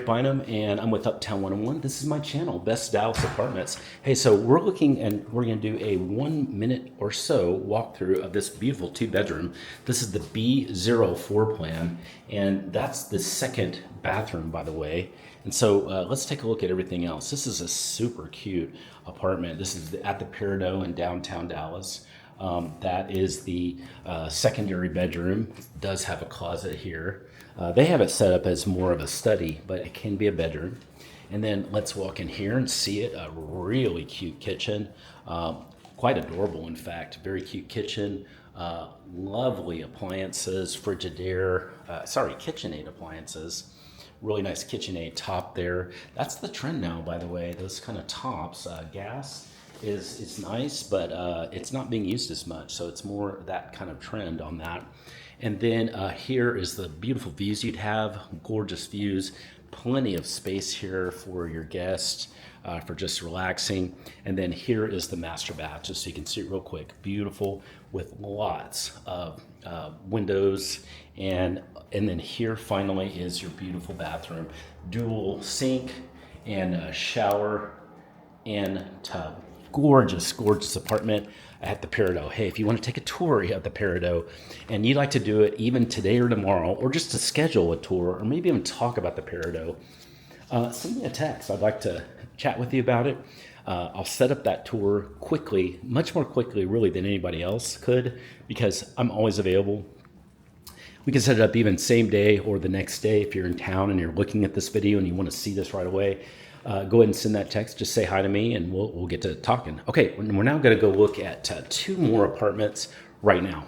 Bynum, and I'm with Uptown 101. This is my channel, Best Dallas Apartments. Hey, so we're looking and we're going to do a 1 minute or so walkthrough of this beautiful 2-bedroom. This is the B04 floor plan, and that's the second bathroom, by the way. And so let's take a look at everything else. This is a super cute apartment. This is at the Peridot in downtown Dallas. That is the secondary bedroom. It does have a closet here. They have it set up as more of a study, but it can be a bedroom. And then let's walk in here and see it. A really cute kitchen, quite adorable, in fact. Very cute kitchen, lovely appliances, Frigidaire, KitchenAid appliances. Really nice KitchenAid top there. That's the trend now, by the way, those kind of tops. Gas is nice, but it's not being used as much, so it's more that kind of trend on that. And then here is the beautiful views you'd have, gorgeous views, plenty of space here for your guests, for just relaxing. And then here is the master bath, just so you can see it real quick. Beautiful, with lots of windows. And then here finally is your beautiful bathroom. Dual sink and a shower and tub. Gorgeous, gorgeous apartment at the Peridot. Hey, if you want to take a tour at the Peridot and you'd like to do it even today or tomorrow, or just to schedule a tour, or maybe even talk about the Peridot, send me a text. I'd like to chat with you about it. I'll set up that tour quickly, much more quickly really than anybody else could, because I'm always available. We can set it up even same day or the next day. If you're in town and you're looking at this video and you want to see this right away, go ahead and send that text. Just say hi to me and we'll get to talking. Okay, we're now going to go look at 2 more apartments right now.